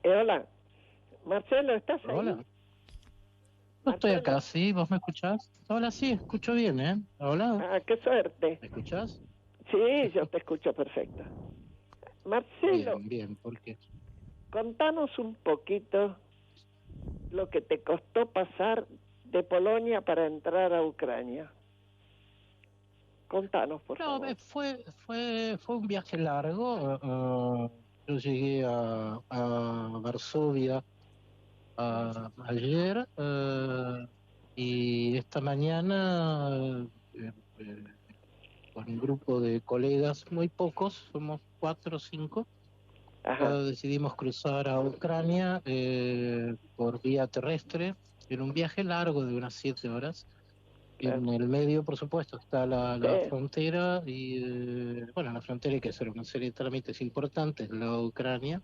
Hola, Marcelo, ¿estás ahí? Hola, no estoy acá, Marcelo, ¿sí? ¿Vos me escuchás? Hola, sí, escucho bien, ¿eh? Hola, qué suerte. ¿me escuchás? Sí, yo te escucho perfecto. Marcelo, Bien, bien, ¿por qué? contanos un poquito lo que te costó pasar de Polonia para entrar a Ucrania. Contanos, por No, favor. fue un viaje largo. Yo llegué a Varsovia ayer y esta mañana eh, con un grupo de colegas, muy pocos, somos cuatro o cinco. Ajá, Decidimos cruzar a Ucrania por vía terrestre en un viaje largo de unas 7 horas. claro. En el medio, por supuesto, está la Sí, frontera y, bueno, en la frontera hay que hacer una serie de trámites importantes del lado de Ucrania,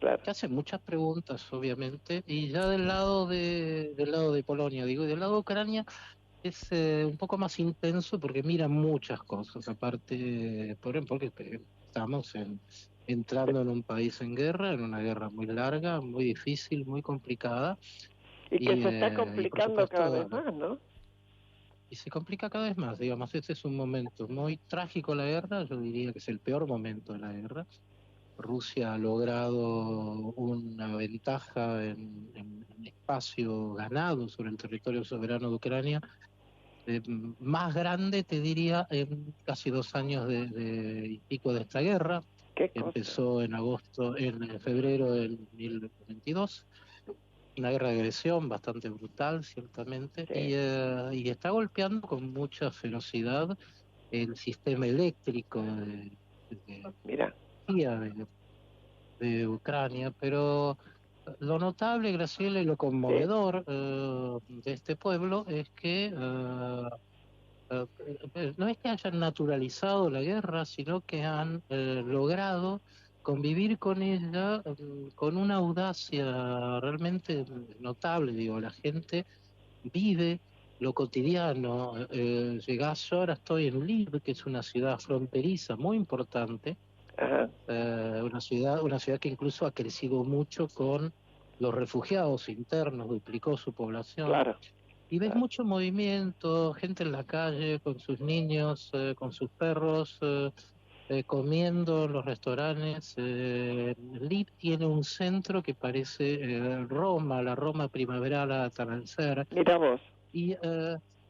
claro. que hace muchas preguntas, obviamente, y ya del lado de Polonia, digo, y del lado de Ucrania es un poco más intenso porque mira muchas cosas, aparte, por ejemplo, que estamos entrando en un país en guerra, en una guerra muy larga, muy difícil, muy complicada, Y que se está y por complicando cada vez supuesto, más, ¿no? y se complica cada vez más, digamos, este es un momento muy trágico la guerra, yo diría que es el peor momento de la guerra. Rusia ha logrado una ventaja en espacio ganado sobre el territorio soberano de Ucrania más grande, te diría, en casi 2 años y pico de esta guerra. Qué cosa. Empezó en febrero del 2022, una guerra de agresión bastante brutal, ciertamente, Sí, y está golpeando con mucha ferocidad el sistema eléctrico de, mira. de, de Ucrania, pero lo notable, Graciela, y lo Sí, conmovedor de este pueblo es que no es que hayan naturalizado la guerra, sino que han logrado convivir con ella con una audacia realmente notable. Digo, la gente vive lo cotidiano. Llegás, yo ahora estoy en Lviv, que es una ciudad fronteriza muy importante, ajá, una ciudad que incluso ha crecido mucho con los refugiados internos, duplicó su población claro, y ves claro. mucho movimiento, gente en la calle con sus niños, con sus perros, comiendo en los restaurantes. Lip tiene un centro que parece Roma, la Roma primaveral a Atarantzer, Mira vos. y,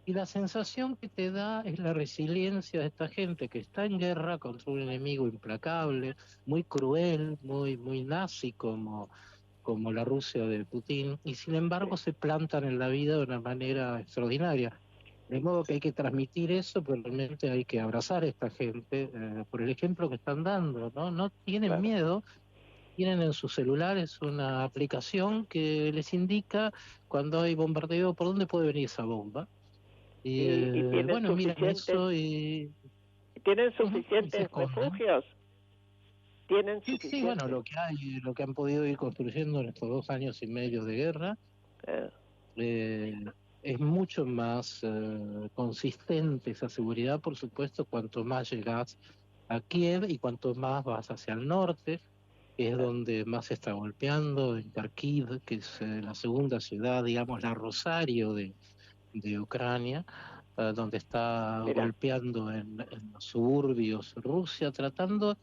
y la sensación que te da es la resiliencia de esta gente que está en guerra contra un enemigo implacable, muy cruel, muy nazi como la Rusia de Putin, y sin embargo Sí, se plantan en la vida de una manera extraordinaria. De modo que hay que transmitir eso, pero realmente hay que abrazar a esta gente por el ejemplo que están dando, ¿no? No tienen claro. miedo, tienen en sus celulares una aplicación que les indica cuando hay bombardeo por dónde puede venir esa bomba. Y Y tienen bueno, miran suficientes, eso y, tienen y se suficientes esconden. refugios. Tienen Sí, sí, bueno, suficientes. lo que hay, lo que han podido ir construyendo en estos 2 años y medio de guerra eh, eh, es mucho más consistente esa seguridad, por supuesto, cuanto más llegas a Kiev y cuanto más vas hacia el norte, que es claro. donde más se está golpeando, en Kharkiv, que es la segunda ciudad, digamos, la Rosario de Ucrania, donde está Mira, golpeando en los suburbios Rusia, tratando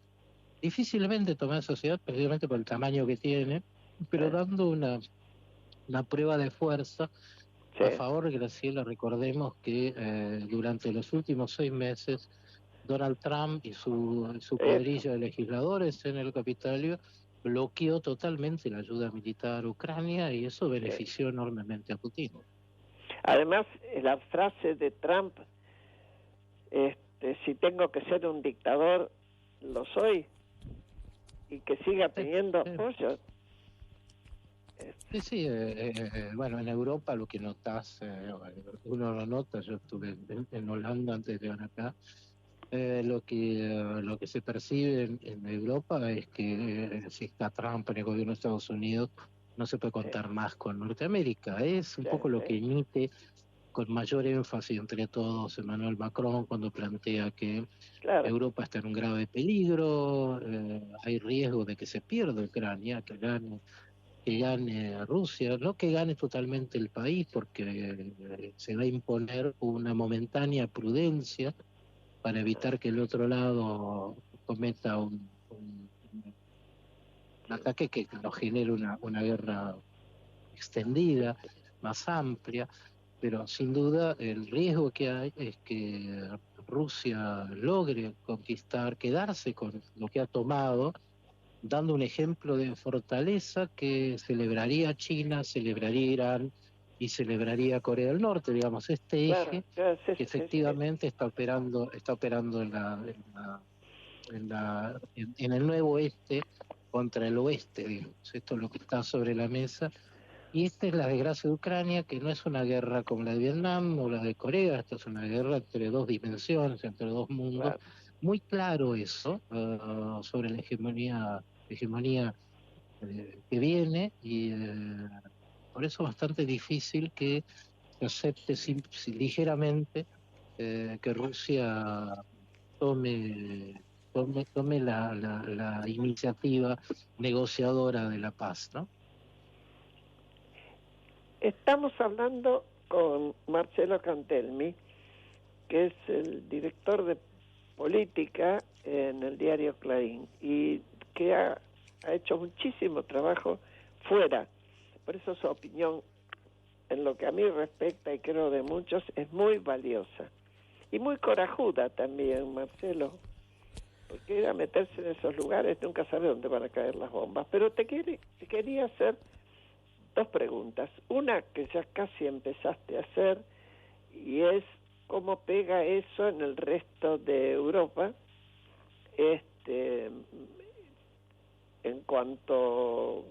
difícilmente tomar esa ciudad, precisamente por el tamaño que tiene, pero eh, dando una prueba de fuerza sí, a favor, Graciela. Recordemos que durante los últimos 6 meses, Donald Trump y su eso. cuadrilla de legisladores en el Capitolio bloqueó totalmente la ayuda militar a Ucrania y eso Sí. benefició enormemente a Putin. Además, la frase de Trump, si tengo que ser un dictador, lo soy, y que siga Sí, teniendo sí, apoyo. Es, sí, sí, bueno, en Europa lo que notas, uno lo nota, yo estuve en Holanda antes de llegar acá. Lo que se percibe en Europa es que si está Trump en el gobierno de Estados Unidos, no se puede sí, contar más con Norteamérica. Es un sí, poco lo sí, que emite con mayor énfasis entre todos Emmanuel Macron cuando plantea que claro, Europa está en un grave peligro, hay riesgo de que se pierda Ucrania, que gane que gane Rusia, no que gane totalmente el país, porque se va a imponer una momentánea prudencia para evitar que el otro lado cometa un ataque que nos genere una guerra extendida, más amplia, pero sin duda el riesgo que hay es que Rusia logre conquistar, quedarse con lo que ha tomado, dando un ejemplo de fortaleza que celebraría China, celebraría Irán y celebraría Corea del Norte, digamos, este Claro, eje claro, sí, que sí, sí. efectivamente está operando en el nuevo este contra el oeste, digamos. Esto es lo que está sobre la mesa. Y esta es la desgracia de Ucrania, que no es una guerra como la de Vietnam o la de Corea, esta es una guerra entre dos dimensiones, entre dos mundos. Claro. Muy claro eso, sobre la hegemonía que viene, y por eso bastante difícil que se acepte ligeramente que Rusia tome la iniciativa negociadora de la paz, ¿no? Estamos hablando con Marcelo Cantelmi, que es el director de política en el diario Clarín y que ha hecho muchísimo trabajo fuera. Por eso su opinión, en lo que a mí respecta y creo de muchos, es muy valiosa. Y muy corajuda también, Marcelo, porque ir a meterse en esos lugares nunca sabe dónde van a caer las bombas. Pero te quería hacer dos preguntas. Una que ya casi empezaste a hacer, y es cómo pega eso en el resto de Europa, en cuanto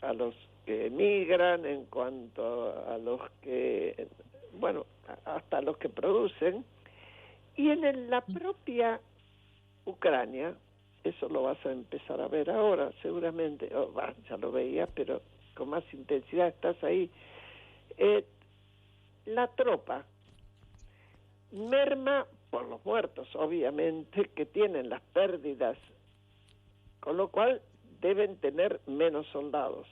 a los que emigran, en cuanto a los que, bueno, hasta los que producen, y en la propia Ucrania, eso lo vas a empezar a ver ahora, seguramente, ya lo veías, pero con más intensidad estás ahí. La tropa merma por los muertos, obviamente, que tienen las pérdidas, con lo cual deben tener menos soldados.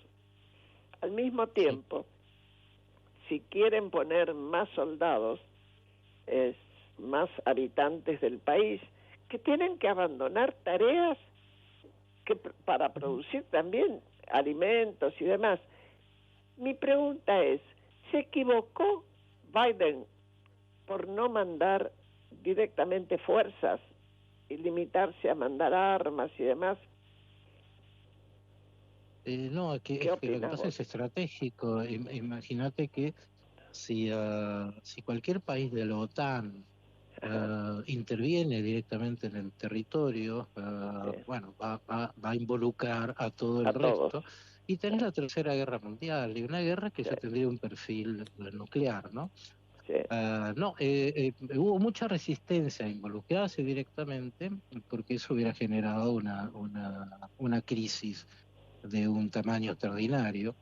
Al mismo Sí. tiempo, si quieren poner más soldados, más habitantes del país, que tienen que abandonar tareas para producir también alimentos y demás. Mi pregunta es, ¿se equivocó Biden por no mandar directamente fuerzas y limitarse a mandar armas y demás? No, ¿Qué es que lo que opinas pasa vos? es estratégico. Imagínate que si cualquier país de la OTAN Ajá, interviene directamente en el territorio, sí, bueno, va a involucrar a todo a el todos. resto, y tenés la Tercera Guerra Mundial, y una guerra que Sí, ya tendría un perfil nuclear, ¿no? sí, No, hubo mucha resistencia a involucrarse directamente, porque eso hubiera generado una crisis de un tamaño extraordinario,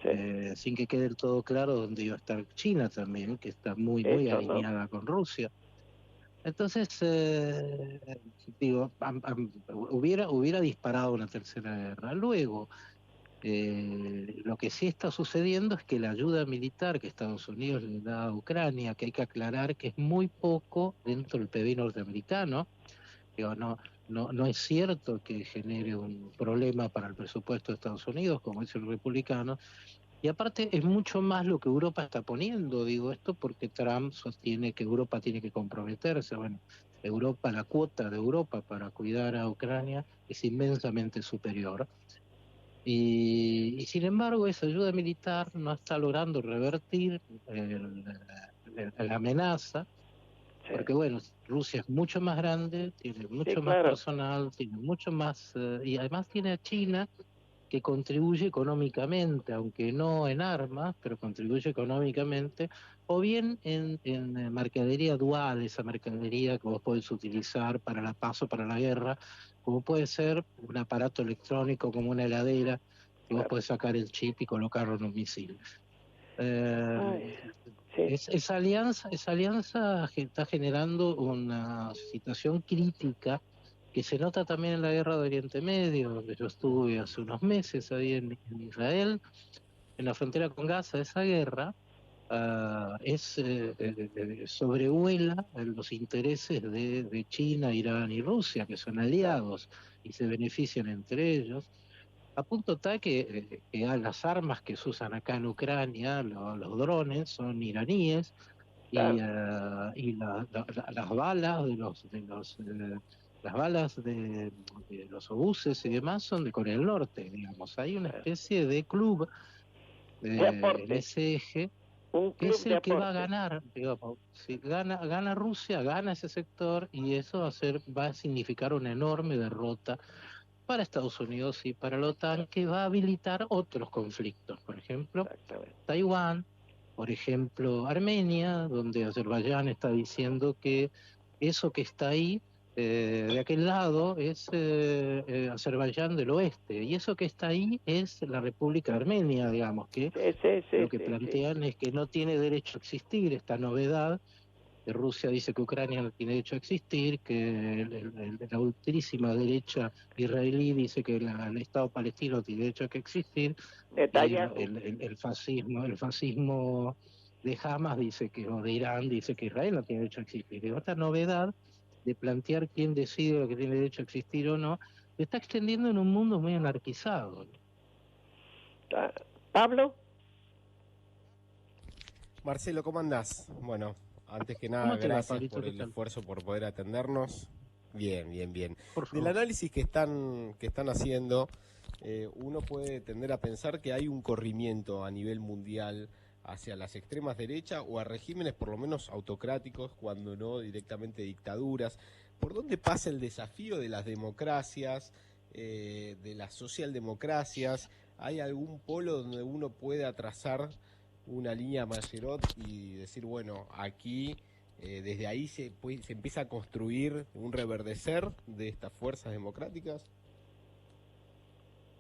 sí, sin que quede del todo claro dónde iba a estar China también, que está muy eso, ¿no? alineada con Rusia. Entonces, digo, hubiera disparado una tercera guerra. Luego, lo que sí está sucediendo es que la ayuda militar que Estados Unidos le da a Ucrania, que hay que aclarar que es muy poco dentro del PBI norteamericano, digo, no es cierto que genere un problema para el presupuesto de Estados Unidos, como dice el republicano, y aparte es mucho más lo que Europa está poniendo, digo esto porque Trump sostiene que Europa tiene que comprometerse. Bueno, Europa, la cuota de Europa para cuidar a Ucrania es inmensamente superior. Y sin embargo, esa ayuda militar no está logrando revertir la amenaza, Sí, porque bueno, Rusia es mucho más grande, tiene sí, mucho más claro, personal, tiene mucho más, y además tiene a China que contribuye económicamente, aunque no en armas, pero contribuye económicamente, o bien en mercadería dual, esa mercadería que vos podés utilizar para la paz o para la guerra, como puede ser un aparato electrónico como una heladera, que vos claro. podés sacar el chip y colocarlo en un misil. Eh, Ay, sí, esa alianza está generando una situación crítica que se nota también en la guerra de Oriente Medio, donde yo estuve hace unos meses ahí en Israel, en la frontera con Gaza. Esa guerra sobrevuela los intereses de China, Irán y Rusia, que son aliados y se benefician entre ellos, a punto tal que a las armas que se usan acá en Ucrania, los drones, son iraníes, y, Claro, las balas las balas de los obuses y demás son de Corea del Norte, digamos. Hay una claro. especie de club De en aporte, ese eje un que es club de el que va a aporte. ganar, digamos. Si gana Rusia, gana ese sector, y eso va a significar una enorme derrota para Estados Unidos y para la OTAN, que va a habilitar otros conflictos. Por ejemplo, Exactamente. Taiwán, por ejemplo, Armenia, donde Azerbaiyán está diciendo que eso que está ahí, de aquel lado, es Azerbaiyán del oeste, y eso que está ahí es la República Armenia, digamos, que Sí, sí, lo sí, que sí, sí. plantean es que no tiene derecho a existir esta novedad, que Rusia dice que Ucrania no tiene derecho a existir, que la ultrísima derecha israelí dice que el Estado palestino tiene derecho a que existir, y Netanyahu. el fascismo de Hamas dice que, o de Irán dice que Israel no tiene derecho a existir. Y esta novedad de plantear quién decide lo que tiene derecho a existir o no, se está extendiendo en un mundo muy anarquizado, ¿no? Pablo, Marcelo, ¿cómo andás? Bueno, antes que nada, ¿Cómo te va, gracias Pablito? por ¿Qué el tal? esfuerzo por poder atendernos. Bien, bien, bien. Por Del favor. análisis que están haciendo, uno puede tender a pensar que hay un corrimiento a nivel mundial hacia las extremas derechas o a regímenes por lo menos autocráticos, cuando no directamente dictaduras. ¿Por dónde pasa el desafío de las democracias, de las socialdemocracias? ¿Hay algún polo donde uno pueda trazar una línea Macerot y decir, bueno, aquí desde ahí se empieza a construir un reverdecer de estas fuerzas democráticas?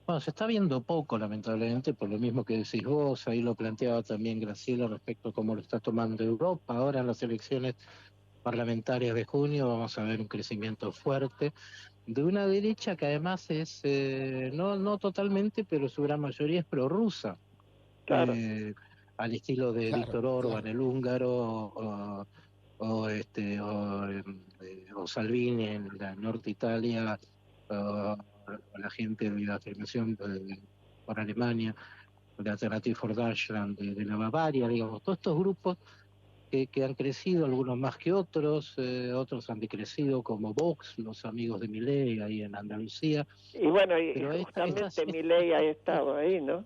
Bueno, se está viendo poco, lamentablemente, por lo mismo que decís vos. Ahí lo planteaba también Graciela respecto a cómo lo está tomando Europa. Ahora en las elecciones parlamentarias de junio vamos a ver un crecimiento fuerte de una derecha que además es, no totalmente, pero su gran mayoría es prorrusa, claro. eh, al estilo de Claro, Víctor Orban, claro. el húngaro, o Salvini en la Norte Italia, o la gente de la afirmación por Alemania, de Alternative for Deutschland de la Bavaria, digamos, todos estos grupos que han crecido, algunos más que otros, otros han decrecido como Vox, los amigos de Milei ahí en Andalucía, Y bueno, y pero justamente Milei ha estado ahí, ¿no?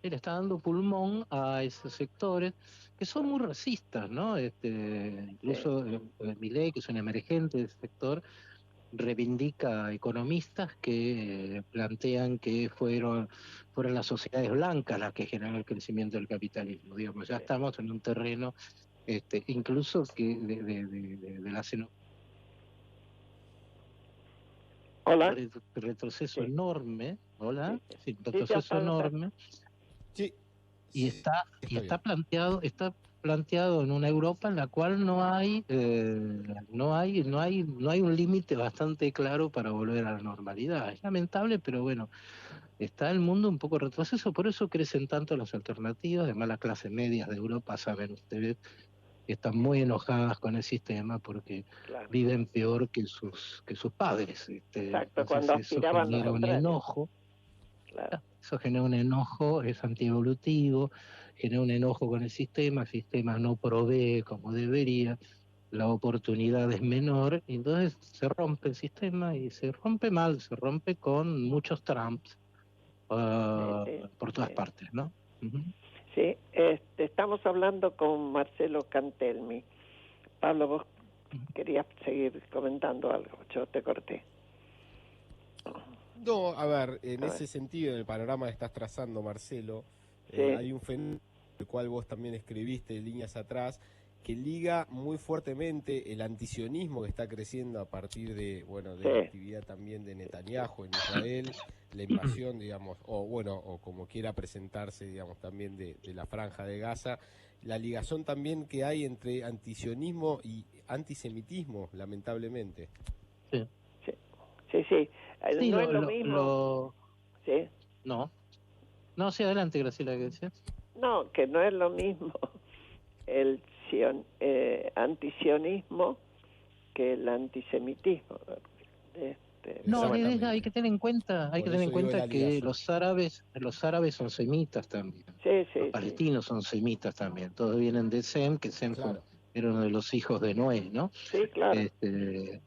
él está dando pulmón a esos sectores que son muy racistas, ¿no? Sí, Incluso Milei, que es un emergente del sector, reivindica economistas que plantean que fueron las sociedades blancas las que generaron el crecimiento del capitalismo. Digamos, ya sí. estamos en un terreno, incluso que de la Hola. retroceso Sí, enorme, sí, ¿hola? sí. Sí, un Sí, ya retroceso está, ya está. enorme, Sí, y sí, está bien. está planteado en una Europa en la cual no hay un límite bastante claro para volver a la normalidad. Es lamentable, pero bueno, está el mundo un poco retroceso, por eso crecen tanto las alternativas. Además, las clases medias de Europa, saben ustedes, que están muy enojadas con el sistema porque Claro. viven peor que sus padres. Exacto, Entonces cuando eso aspiraban lo genera un contrario. enojo. Claro. Eso genera un enojo, es antievolutivo, genera un enojo con el sistema no provee como debería, la oportunidad es menor, y entonces se rompe el sistema y se rompe mal, se rompe con muchos Trumps Sí, sí, por todas sí. partes, ¿no? Ujú. Sí, estamos hablando con Marcelo Cantelmi. Pablo, vos querías seguir comentando algo, yo te corté. No, a ver, en A ver, ese sentido, en el panorama que estás trazando, Marcelo, sí, hay un fenómeno del cual vos también escribiste líneas atrás, que liga muy fuertemente el antisionismo que está creciendo a partir de, bueno, de la sí, actividad también de Netanyahu en Israel, la invasión, digamos, o bueno, o como quiera presentarse, digamos, también de la Franja de Gaza, la ligación también que hay entre antisionismo y antisemitismo, lamentablemente. Sí, Sí, sí, sí. sí No es lo mismo. Sí. no. No, sí, adelante, Graciela, que decías. No, que no es lo mismo el antisionismo que el antisemitismo. No, Pero bueno, hay que Exactamente. tener en cuenta, Por eso digo el que aliazo. los árabes son semitas también. sí, Los sí, sí. palestinos son semitas también. Todos vienen de Sem, que Claro. era uno de los hijos de Noé, ¿no? Sí, claro. Este,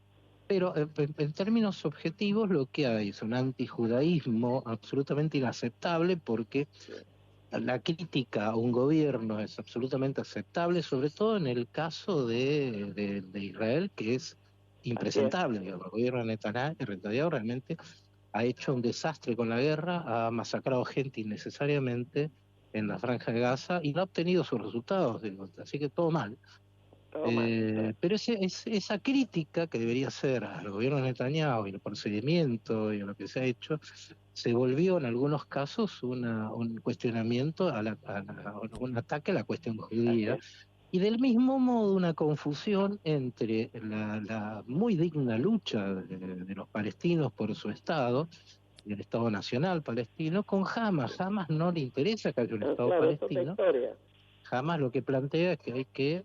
pero en términos objetivos lo que hay es un antijudaísmo absolutamente inaceptable porque Sí, la crítica a un gobierno es absolutamente aceptable, sobre todo en el caso de Israel, que es así es. impresentable. Digamos. El gobierno de Netanyahu realmente ha hecho un desastre con la guerra, ha masacrado gente innecesariamente en la Franja de Gaza y no ha obtenido sus resultados, digo. Así que todo mal. Todo mal. Claro. Pero esa crítica que debería ser al gobierno de Netanyahu y el procedimiento y a lo que se ha hecho, se volvió en algunos casos un cuestionamiento, un ataque a la cuestión Así judía, es. y del mismo modo una confusión entre la muy digna lucha de los palestinos por su Estado, y el Estado Nacional palestino, con Hamas. Hamas no le interesa que haya un Estado Claro, es otra palestino. historia. Hamas lo que plantea es que hay que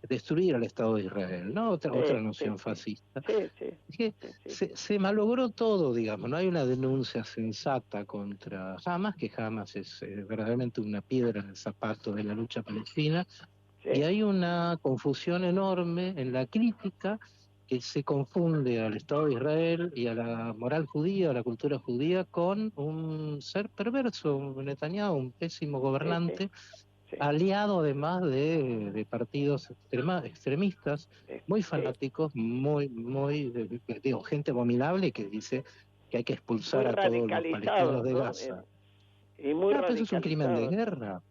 destruir al Estado de Israel, ¿no? Otra Sí, sí, noción sí. fascista. Sí, sí, Es que sí, sí. se malogró todo, digamos, no hay una denuncia sensata contra Hamas, que Hamas es verdaderamente una piedra en el zapato de la lucha palestina, y Sí, hay una confusión enorme en la crítica que se confunde al Estado de Israel y a la moral judía, a la cultura judía, con un ser perverso, un Netanyahu, un pésimo sí, sí, gobernante, sí. aliado además de partidos extremistas, muy Sí. fanáticos, digo, gente abominable que dice que hay que Muy expulsar a todos los palestinos radicalizado, de ¿no? Gaza. Y muy Ah, pero eso es un crimen de radicalizado también. guerra.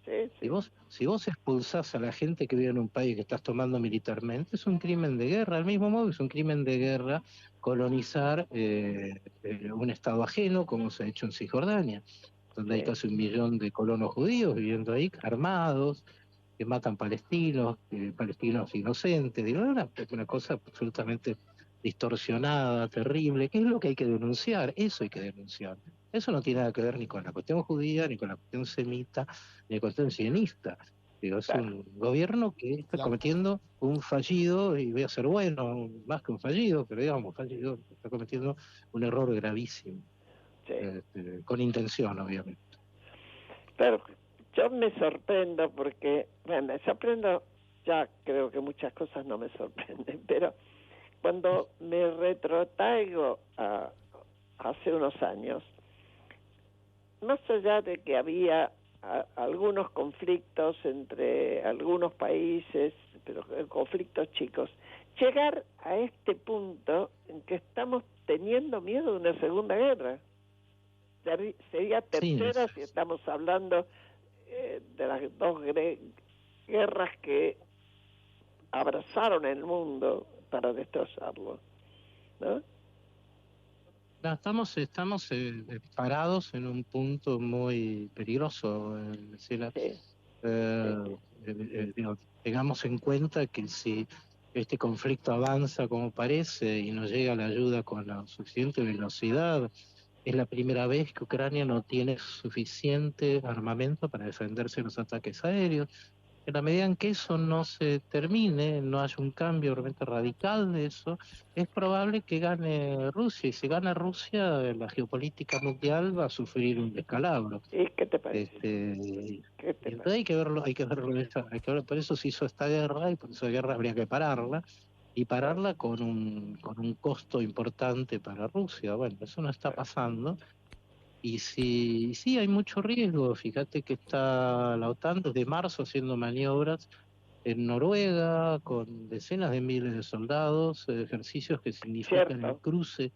Sí, sí. Si vos expulsás a la gente que vive en un país que estás tomando militarmente, es un crimen de guerra. Al mismo modo es un crimen de guerra colonizar un estado ajeno, como se ha hecho en Cisjordania, donde hay Sí, casi 1 millón de colonos judíos viviendo ahí, armados, que matan palestinos inocentes. Digo, una cosa absolutamente distorsionada, terrible. ¿Qué es lo que hay que denunciar? Eso hay que denunciar. Eso no tiene nada que ver ni con la cuestión judía, ni con la cuestión semita, ni con la cuestión sionista. Digo, es claro. un gobierno que está Claro. cometiendo un fallido, y voy a ser bueno, más que un fallido, pero digamos, un fallido, está cometiendo un error gravísimo, Sí. con intención, obviamente. Pero yo me sorprendo porque, bueno, me sorprendo, ya creo que muchas cosas no me sorprenden, pero cuando me retrotraigo a hace unos años, más allá de que había algunos conflictos entre algunos países, pero conflictos chicos, llegar a este punto en que estamos teniendo miedo de una segunda guerra. Sería Sí, tercera si estamos hablando de las dos guerras que abrazaron el mundo para destrozarlo, ¿no? no, estamos parados en un punto muy peligroso, Graciela. Sí, sí, Eh, digo, tengamos en cuenta que si este conflicto avanza como parece y no llega la ayuda con la suficiente velocidad, es la primera vez que Ucrania no tiene suficiente armamento para defenderse de los ataques aéreos. En la medida en que eso no se termine, no haya un cambio realmente radical de eso, es probable que gane Rusia. Y si gana Rusia, la geopolítica mundial va a sufrir un descalabro. ¿Y qué te parece? Este, ¿Qué y te entonces parece? hay que verlo, por eso se hizo esta guerra y por eso la guerra habría que pararla y Claro. pararla con un costo importante para Rusia. Bueno, eso no está pasando. Y sí, hay mucho riesgo. Fíjate que está la OTAN desde marzo haciendo maniobras en Noruega con decenas de miles de soldados, ejercicios que significan el Cierto, cruce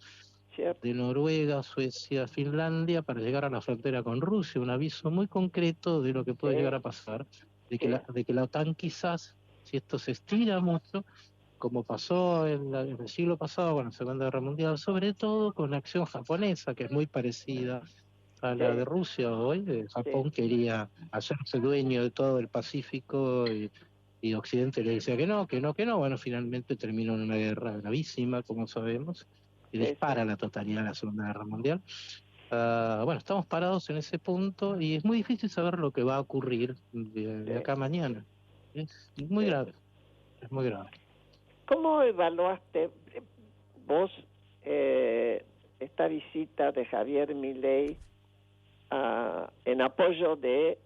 cierto. de Noruega, Suecia, Finlandia para llegar a la frontera con Rusia. Un aviso muy concreto de lo que puede llegar Sí, a pasar, sí, de que la OTAN quizás, si esto se estira mucho, como pasó en el siglo pasado con la Segunda Guerra Mundial, sobre todo con la acción japonesa, que es muy parecida a la de sí, Rusia hoy. sí, Japón quería hacerse dueño de todo el Pacífico y Occidente le decía que no, que no, que no. Bueno, finalmente terminó en una guerra gravísima, como sabemos, y Sí, dispara sí, la totalidad de la Segunda Guerra Mundial. Bueno, estamos parados en ese punto y es muy difícil saber lo que va a ocurrir de sí, acá a mañana. Es muy sí. grave, es muy grave. ¿Cómo evaluaste vos esta visita de Javier Milei en apoyo de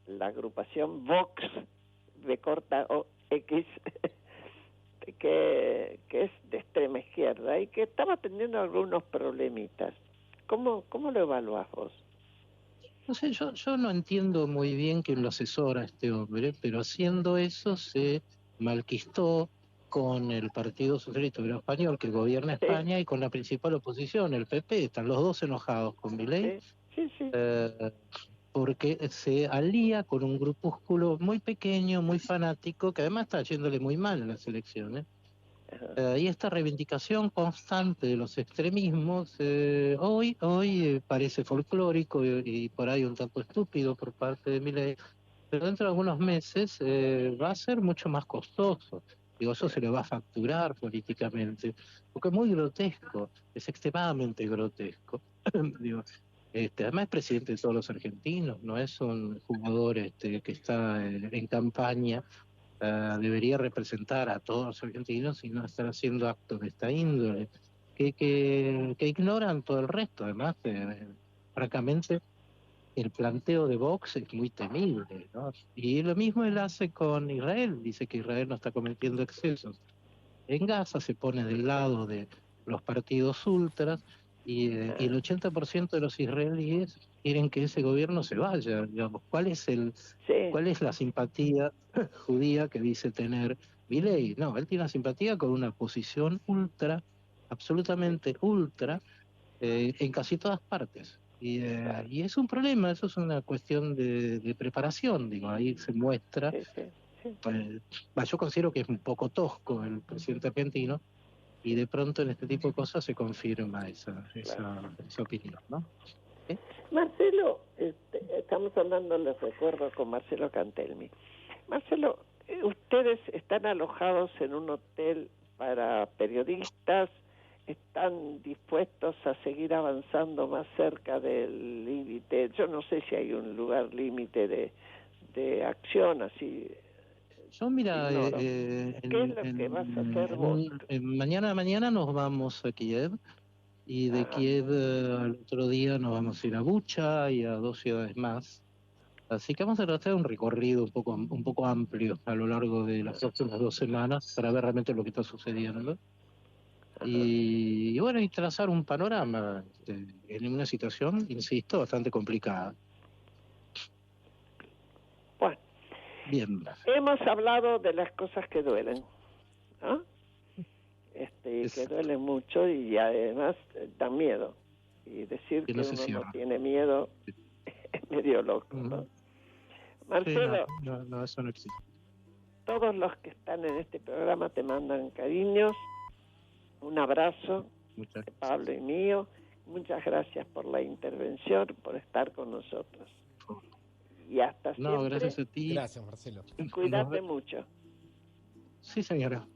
la agrupación Vox de corta o X, que es de extrema izquierda y que estaba teniendo algunos problemitas? ¿Cómo lo evaluás vos? No sé, yo no entiendo muy bien quién lo asesora a este hombre, pero haciendo eso se malquistó con el Partido Socialista Obrero Español, que gobierna Sí, España, y con la principal oposición, el PP. Están los dos enojados con Milei, sí, sí, sí. eh, porque se alía con un grupúsculo muy pequeño, muy fanático, que además está yéndole muy mal en las elecciones. Ajá. Y esta reivindicación constante de los extremismos, hoy parece folclórico y por ahí un tanto estúpido por parte de Milei, pero dentro de algunos meses va a ser mucho más costoso. Digo, eso se le va a facturar políticamente, porque es muy grotesco, es extremadamente grotesco. Digo, además es presidente de todos los argentinos, no es un jugador que está en campaña. Debería representar a todos los argentinos y no estar haciendo actos de esta índole, que ignoran todo el resto. Además, francamente, el planteo de Vox es muy temible, ¿no? Y lo mismo él hace con Israel, dice que Israel no está cometiendo excesos. En Gaza se pone del lado de los partidos ultras y el Ah, 80% de los israelíes quieren que ese gobierno se vaya. Digamos, sí, ¿cuál es la simpatía judía que dice tener Milei? No, él tiene una simpatía con una posición ultra, sí, absolutamente ultra, en casi todas partes. claro, Y es un problema, eso es una cuestión de preparación, digo, ahí se muestra. sí, sí, sí, Yo considero que es un poco tosco el presidente argentino, y sí, de pronto en este tipo de cosas se confirma claro. esa opinión, ¿no? ¿Sí? Marcelo, estamos hablando, les recuerdo, con Marcelo Cantelmi. Marcelo, ustedes están alojados en un hotel para periodistas, están dispuestos a seguir avanzando más cerca del límite. Yo no sé si hay un lugar límite de acción, así Yo, mira, ignoro. ¿Qué es lo que vas a hacer vos? mañana nos vamos a Kiev, y de Ah, Kiev al otro día nos vamos a ir a Bucha y a dos ciudades más. Así que vamos a tratar un recorrido un poco amplio a lo largo de las próximas 2 semanas para ver realmente lo que está sucediendo. ajá. Y bueno, y trazar un panorama en una situación, insisto, bastante complicada. Bueno, Bien, hemos hablado de las cosas que duelen, ¿ah? Que exacto, duele mucho y además dan miedo. Y decir que no que se uno no cierra. tiene miedo es medio loco, Ujú. ¿no? Sí, no, Marcelo, no, no, eso no existe. todos los que están en este programa te mandan cariños, un abrazo Muchas de gracias. Pablo y mío. Muchas gracias por la intervención, por estar con nosotros. Por favor. Y hasta No, siempre, gracias a ti. Gracias, Marcelo. y Nos cuídate ve- mucho. Sí, señora.